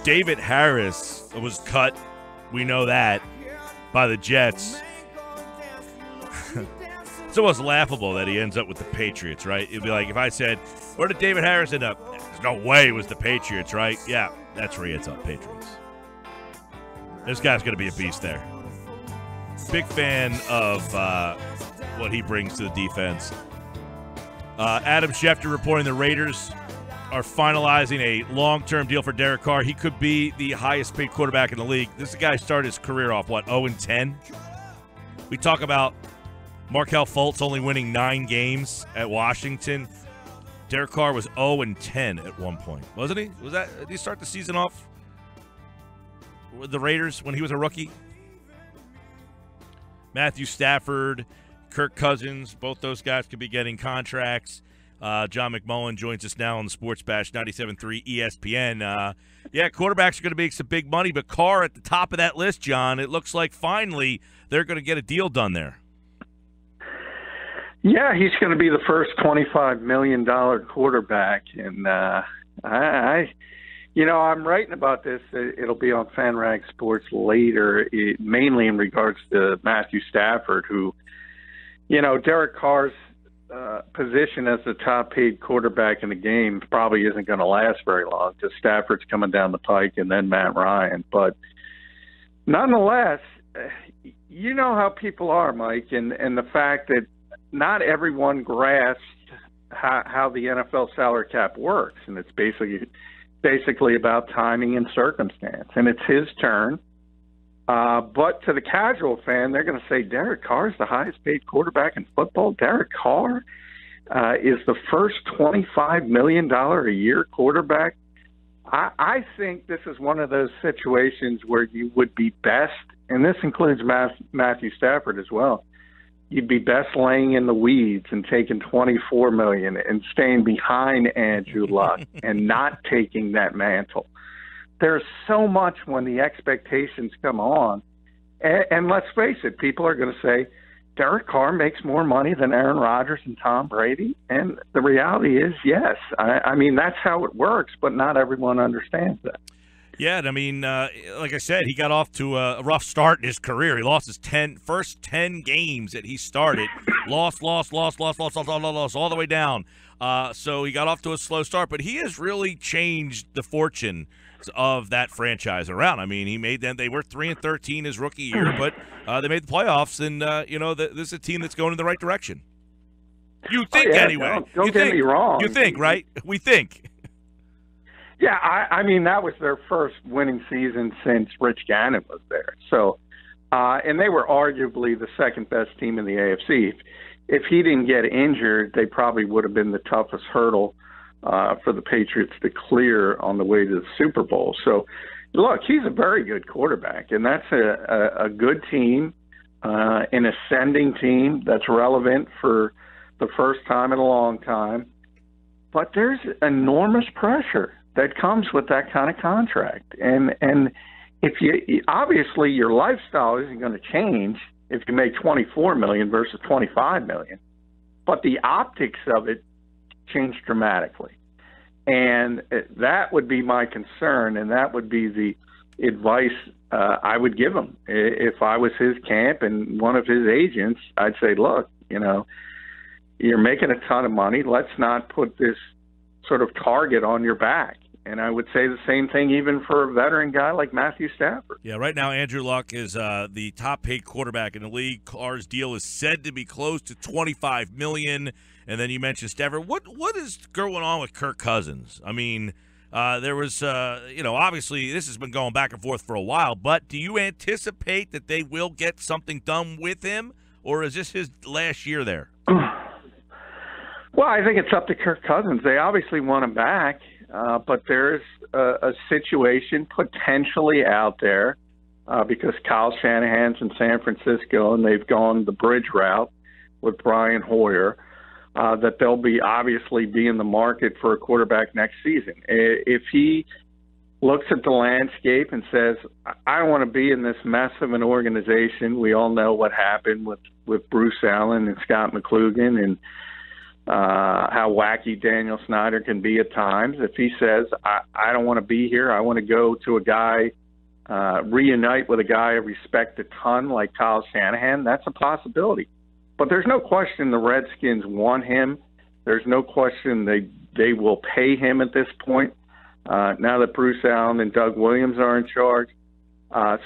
David Harris was cut. We know that by the Jets. It's almost laughable that he ends up with the Patriots, right? It'd be like if I said, where did David Harris end up? There's no way it was the Patriots, right? Yeah, that's where he ends up, Patriots. This guy's going to be a beast there. Big fan of what he brings to the defense. Adam Schefter reporting the Raiders are finalizing a long-term deal for Derek Carr. He could be the highest-paid quarterback in the league. This guy started his career off, 0-10? We talk about Markelle Fultz only winning 9 games at Washington. Derek Carr was 0-10 at one point, wasn't he? Did he start the season off with the Raiders when he was a rookie? Matthew Stafford, Kirk Cousins, both those guys could be getting contracts. John McMullen joins us now on the Sports Bash 97.3 ESPN. Quarterbacks are going to make some big money, but Carr at the top of that list, John. It looks like finally they're going to get a deal done there. Yeah, he's going to be the first $25 million quarterback, and I'm writing about this. It'll be on FanRag Sports later, mainly in regards to Matthew Stafford, who, Derek Carr's position as the top-paid quarterback in the game probably isn't going to last very long because Stafford's coming down the pike and then Matt Ryan. But nonetheless, you know how people are, Mike, and the fact that not everyone grasps how the NFL salary cap works, and it's basically about timing and circumstance. And it's his turn. But to the casual fan, they're going to say Derek Carr is the highest-paid quarterback in football. Derek Carr is the first $25 million a year quarterback. I think this is one of those situations where you would be best, and this includes Matthew Stafford as well, you'd be best laying in the weeds and taking $24 million and staying behind Andrew Luck and not taking that mantle. There's so much when the expectations come on. And let's face it, people are going to say, Derek Carr makes more money than Aaron Rodgers and Tom Brady. And the reality is, yes. I mean, that's how it works, but not everyone understands that. Yeah, I mean, like I said, he got off to a rough start in his career. He lost his first 10 games that he started. Lost all the way down. So he got off to a slow start, but he has really changed the fortune of that franchise around. I mean, he made them. They were 3-13 his rookie year, but they made the playoffs, and this is a team that's going in the right direction. You think anyway? Don't get me wrong. You think, right? We think. Yeah, I mean, that was their first winning season since Rich Gannon was there. So, and they were arguably the second best team in the AFC. If he didn't get injured, they probably would have been the toughest hurdle for the Patriots to clear on the way to the Super Bowl. So, look, he's a very good quarterback, and that's a good team, an ascending team that's relevant for the first time in a long time. But there's enormous pressure that comes with that kind of contract. And if you obviously your lifestyle isn't going to change if you make $24 million versus $25 million, but the optics of it change dramatically. And that would be my concern, and that would be the advice I would give him. If I was his camp and one of his agents, I'd say, look, you're making a ton of money. Let's not put this sort of target on your back. And I would say the same thing even for a veteran guy like Matthew Stafford. Yeah, right now Andrew Luck is the top-paid quarterback in the league. Carr's deal is said to be close to $25 million. And then you mentioned Stafford. What is going on with Kirk Cousins? I mean, there was, obviously this has been going back and forth for a while. But do you anticipate that they will get something done with him, or is this his last year there? Well, I think it's up to Kirk Cousins. They obviously want him back. But there's a situation potentially out there because Kyle Shanahan's in San Francisco and they've gone the bridge route with Brian Hoyer, that they'll obviously be in the market for a quarterback next season. If he looks at the landscape and says, I don't want to be in this mess of an organization. We all know what happened with Bruce Allen and Scott McCloughan and how wacky Daniel Snyder can be at times. If he says, I don't want to be here, I want to go to a guy, reunite with a guy I respect a ton like Kyle Shanahan, that's a possibility. But there's no question the Redskins want him. There's no question they will pay him at this point, now that Bruce Allen and Doug Williams are in charge.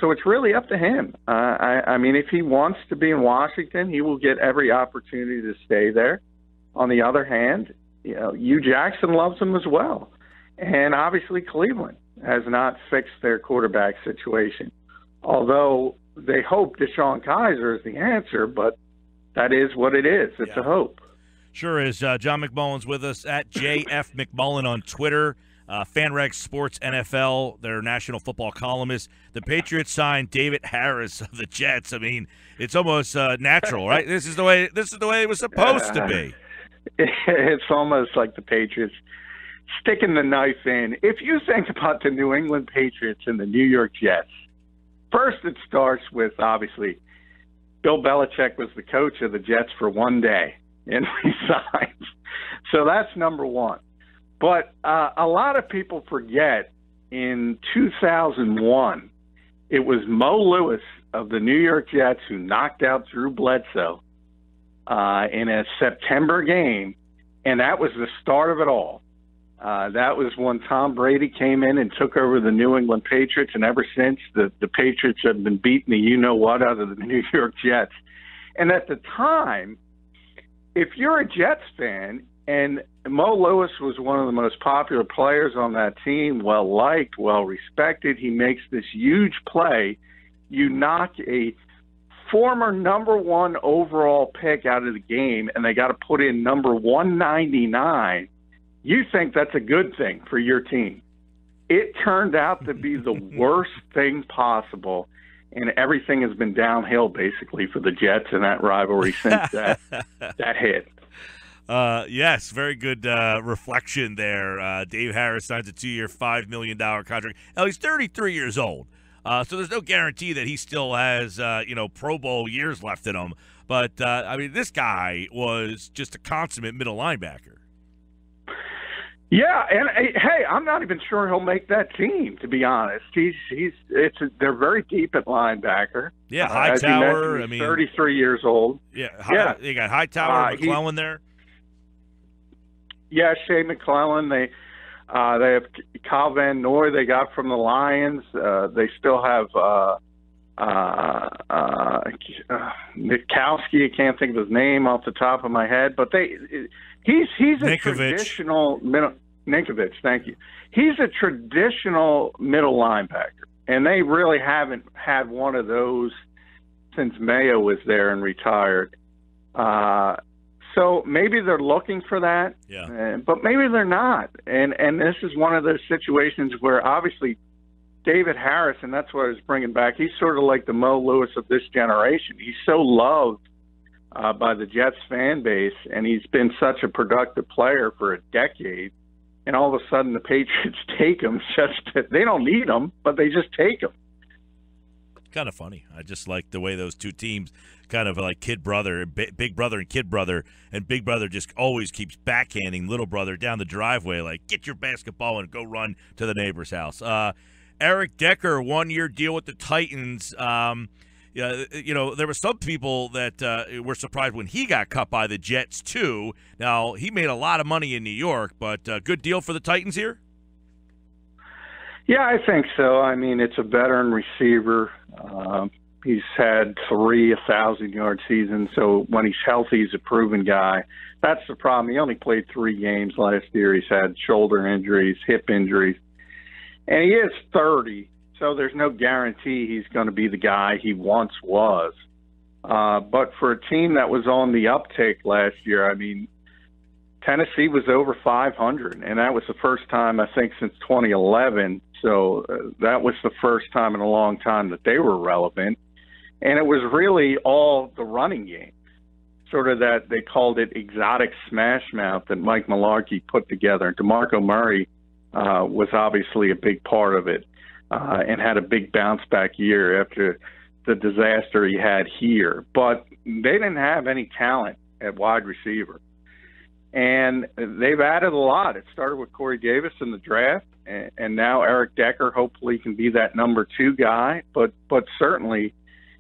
So it's really up to him. I mean, if he wants to be in Washington, he will get every opportunity to stay there. On the other hand, Hugh Jackson loves him as well. And obviously Cleveland has not fixed their quarterback situation. Although they hope Deshaun Kaiser is the answer, but that is what it is. It's a hope. Sure is. John McMullen's with us at JF McMullen on Twitter. FanRag Sports NFL, their national football columnist. The Patriots signed David Harris of the Jets. I mean, it's almost natural, right? This is the way it was supposed to be. It's almost like the Patriots sticking the knife in. If you think about the New England Patriots and the New York Jets, first it starts with, obviously, Bill Belichick was the coach of the Jets for one day and resigned. So that's number one. But a lot of people forget in 2001, it was Mo Lewis of the New York Jets who knocked out Drew Bledsoe in a September game, and that was the start of it all. That was when Tom Brady came in and took over the New England Patriots, and ever since, the Patriots have been beating the you-know-what out of the New York Jets. And at the time, if you're a Jets fan, and Mo Lewis was one of the most popular players on that team, well-liked, well-respected, he makes this huge play. You knock a former number one overall pick out of the game, and they got to put in number 199. You think that's a good thing for your team. It turned out to be the worst thing possible, and everything has been downhill basically for the Jets in that rivalry since that hit. Yes, very good reflection there. Dave Harris signs a 2-year, $5 million contract. Now, he's 33 years old, so there's no guarantee that he still has, Pro Bowl years left in him. But, I mean, this guy was just a consummate middle linebacker. Yeah, and hey, I'm not even sure he'll make that team, to be honest. They're very deep at linebacker. Yeah, Hightower. He's 33 years old. Yeah, they got Hightower, McMullen there. Yeah, Shea McClellan. They have Kyle Van Noy they got from the Lions. They still have Mikowski. I can't think of his name off the top of my head, but he's a traditional middle. Ninkovich, thank you. He's a traditional middle linebacker, and they really haven't had one of those since Mayo was there and retired. So maybe they're looking for that, but maybe they're not. And this is one of those situations where obviously David Harris, and that's what I was bringing back, he's sort of like the Mo Lewis of this generation. He's so loved by the Jets fan base, and he's been such a productive player for a decade. And all of a sudden the Patriots take him. They don't need him, but they just take him. Kind of funny. I just like the way those two teams kind of like kid brother, big brother and kid brother, and big brother just always keeps backhanding little brother down the driveway like, get your basketball and go run to the neighbor's house. Eric Decker, 1-year deal with the Titans. There were some people that were surprised when he got cut by the Jets too. Now, he made a lot of money in New York, but good deal for the Titans here? Yeah, I think so. I mean, it's a veteran receiver. He's had 3 1,000-yard seasons, so when he's healthy, he's a proven guy. That's the problem. He only played 3 games last year. He's had shoulder injuries, hip injuries, and he is 30, so there's no guarantee he's going to be the guy he once was. But for a team that was on the uptick last year, I mean, Tennessee was over 500, and that was the first time, I think, since 2011. So that was the first time in a long time that they were relevant. And it was really all the running game, sort of that they called it exotic smash mouth that Mike Mularkey put together. And DeMarco Murray was obviously a big part of it and had a big bounce-back year after the disaster he had here. But they didn't have any talent at wide receiver. And they've added a lot. It started with Corey Davis in the draft, and now Eric Decker hopefully can be that number 2 guy. But certainly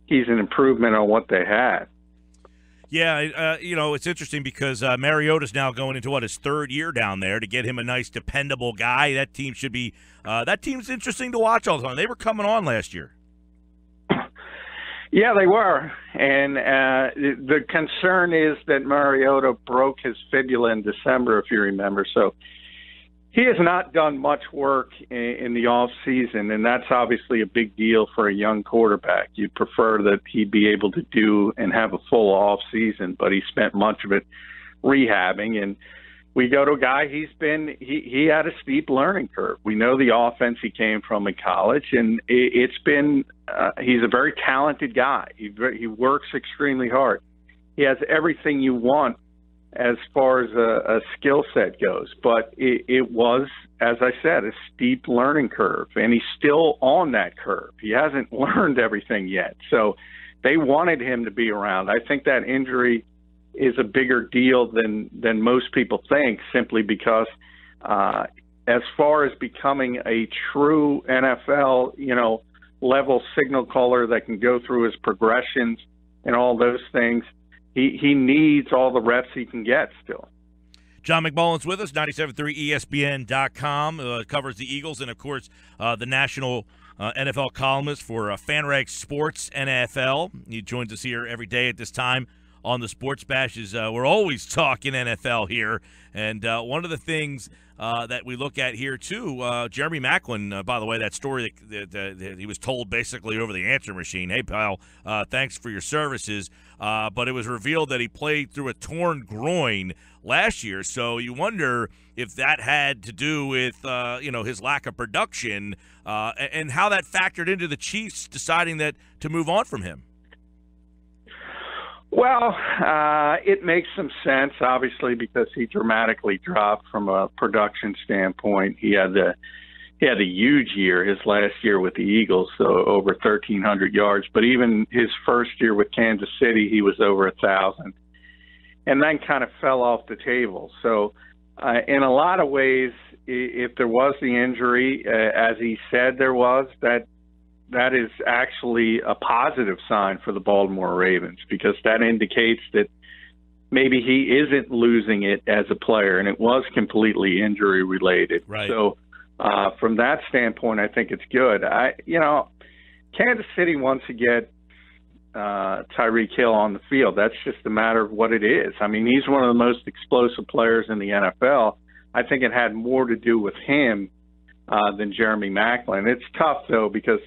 he's an improvement on what they had. Yeah, it's interesting because Mariota's now going into his 3rd year down there. To get him a nice, dependable guy, that team should be. That team's interesting to watch all the time. They were coming on last year. Yeah, they were, and the concern is that Mariota broke his fibula in December, if you remember. So he has not done much work in the off season, and that's obviously a big deal for a young quarterback. You'd prefer that he be able to do and have a full off season, but he spent much of it rehabbing. And we go to a guy, he had a steep learning curve. We know the offense he came from in college, and it's been he's a very talented guy. He works extremely hard. He has everything you want as far as a skill set goes, but it was, as I said, a steep learning curve, and he's still on that curve. He hasn't learned everything yet, so they wanted him to be around. I think that injury is a bigger deal than most people think, simply because as far as becoming a true NFL, level signal caller that can go through his progressions and all those things, he needs all the reps he can get still. John McMullen's with us, 97.3 ESPN.com, covers the Eagles, and, of course, the national NFL columnist for FanRag Sports NFL. He joins us here every day at this time on the Sports Bashes. We're always talking NFL here, and one of the things that we look at here, too, Jeremy Maclin, by the way, that story that he was told basically over the answer machine, hey, pal, thanks for your services, but it was revealed that he played through a torn groin last year, so you wonder if that had to do with, his lack of production and how that factored into the Chiefs deciding to move on from him. Well, it makes some sense, obviously, because he dramatically dropped from a production standpoint. He had a huge year, his last year with the Eagles, so over 1,300 yards. But even his first year with Kansas City, he was over 1,000, and then kind of fell off the table. So in a lot of ways, if there was the injury, as he said there was, that is actually a positive sign for the Baltimore Ravens, because that indicates that maybe he isn't losing it as a player, and it was completely injury related. Right. So from that standpoint, I think it's good. Kansas City wants to get Tyreek Hill on the field. That's just a matter of what it is. I mean, he's one of the most explosive players in the NFL. I think it had more to do with him than Jeremy Maclin. It's tough, though, because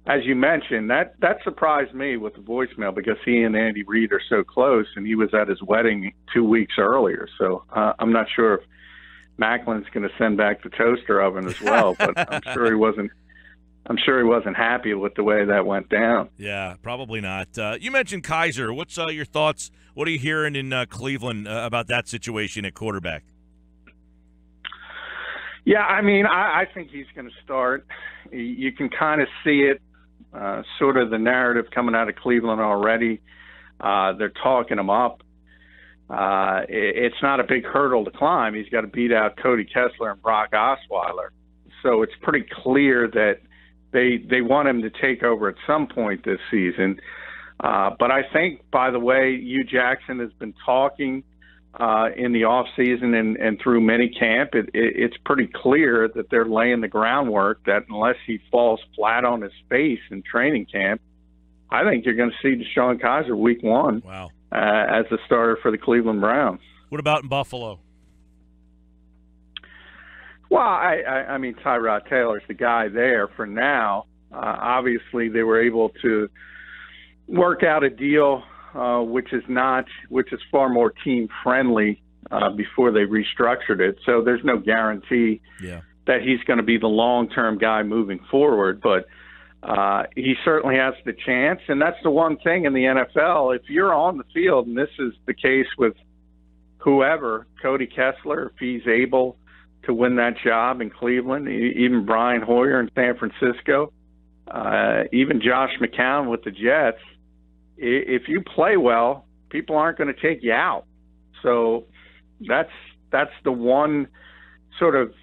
as you mentioned, that surprised me with the voicemail, because he and Andy Reid are so close, and he was at his wedding 2 weeks earlier. So I'm not sure if Maclin's going to send back the toaster oven as well, but I'm sure he wasn't happy with the way that went down. Yeah, probably not. You mentioned Kaiser. What's your thoughts? What are you hearing in Cleveland about that situation at quarterback? Yeah, I mean, I think he's going to start. You can kind of see it, sort of the narrative coming out of Cleveland already. They're talking him up. It's not a big hurdle to climb. He's got to beat out Kody Kessler and Brock Osweiler. So it's pretty clear that they want him to take over at some point this season. But I think, by the way, Hugh Jackson has been talking in the offseason and through minicamp, it's pretty clear that they're laying the groundwork that unless he falls flat on his face in training camp, I think you're going to see DeShone Kizer week 1. Wow. As the starter for the Cleveland Browns. What about in Buffalo? Well, I mean, Tyrod Taylor's the guy there for now. Obviously, they were able to work out a deal which is far more team friendly before they restructured it. So there's no guarantee that he's going to be the long-term guy moving forward, but he certainly has the chance. And that's the one thing in the NFL, if you're on the field, and this is the case with whoever, Kody Kessler, if he's able to win that job in Cleveland, even Brian Hoyer in San Francisco, even Josh McCown with the Jets, if you play well, people aren't going to take you out. So that's That's the one sort of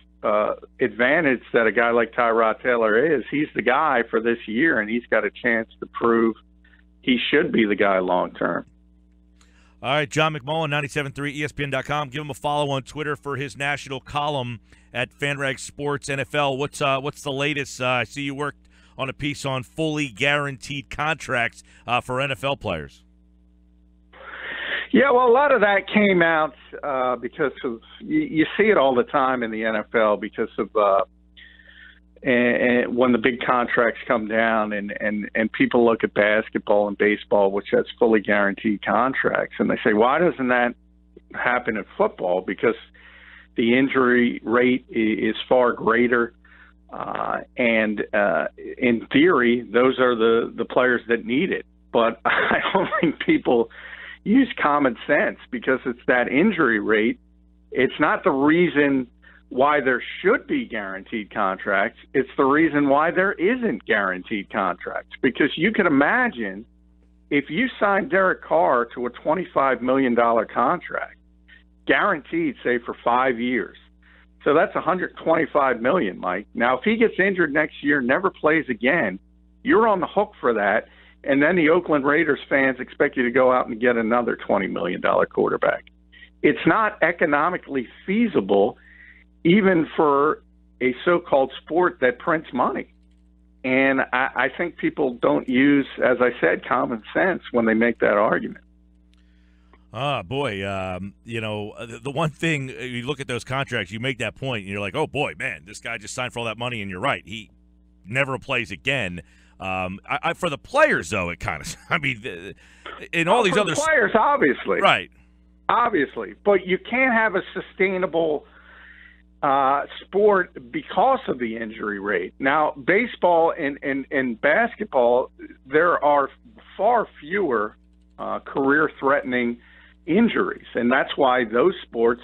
advantage that a guy like Tyrod Taylor is. He's the guy for this year, and he's got a chance to prove he should be the guy long term. All right, John McMullen, 97.3 ESPN.com. Give him a follow on Twitter for his national column at FanRag Sports NFL. What's the latest? I see you worked on a piece on fully guaranteed contracts for NFL players. Yeah, well, a lot of that came out because of you see it all the time in the NFL because of and when the big contracts come down and people look at basketball and baseball, which has fully guaranteed contracts, and they say, why doesn't that happen in football? Because the injury rate is far greater. And in theory, those are the players that need it. But I don't think people use common sense because it's that injury rate. It's not the reason why there should be guaranteed contracts. It's the reason why there isn't guaranteed contracts. Because you can imagine if you sign Derek Carr to a $25 million contract, guaranteed, say, for 5 years. So that's $125 million, Mike. Now, if he gets injured next year, never plays again, you're on the hook for that. And then the Oakland Raiders fans expect you to go out and get another $20 million quarterback. It's not economically feasible, even for a so-called sport that prints money. And I think people don't use, as I said, common sense when they make that argument. Boy, the one thing, you look at those contracts, you make that point, and you're like, oh, boy, man, this guy just signed for all that money, and you're right. He never plays again. For the players, though, it kind of, in all these other players, obviously. Right. Obviously. But you can't have a sustainable sport because of the injury rate. Now, baseball and basketball, there are far fewer career-threatening injuries, and that's why those sports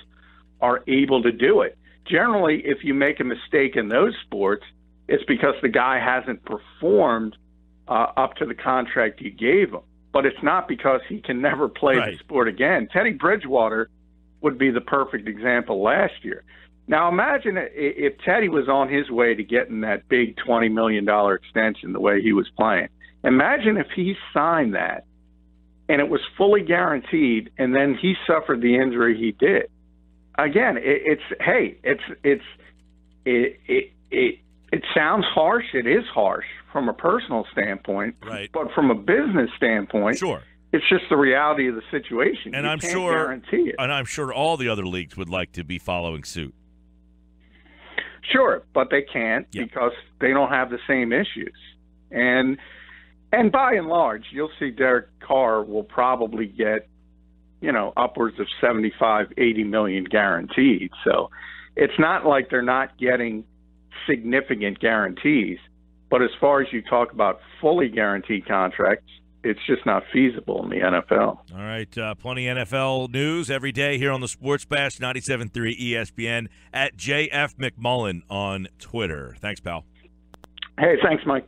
are able to do it. Generally, if you make a mistake in those sports, it's because the guy hasn't performed up to the contract you gave him. But it's not because he can never play the sport again. Teddy Bridgewater would be the perfect example last year. Now, imagine if Teddy was on his way to getting that big $20 million extension the way he was playing. Imagine if he signed that and it was fully guaranteed, and then he suffered the injury he did. Again, it sounds harsh. It is harsh from a personal standpoint, right? But from a business standpoint, sure, it's just the reality of the situation. And you I'm can't sure, guarantee it. And I'm sure all the other leagues would like to be following suit. Sure, but they can't because they don't have the same issues. And by and large, you'll see Derek Carr will probably get, upwards of 75, 80 million guaranteed. So it's not like they're not getting significant guarantees. But as far as you talk about fully guaranteed contracts, it's just not feasible in the NFL. All right, plenty of NFL news every day here on the Sports Bash, 97.3 ESPN, at JF McMullen on Twitter. Thanks, pal. Hey, thanks, Mike.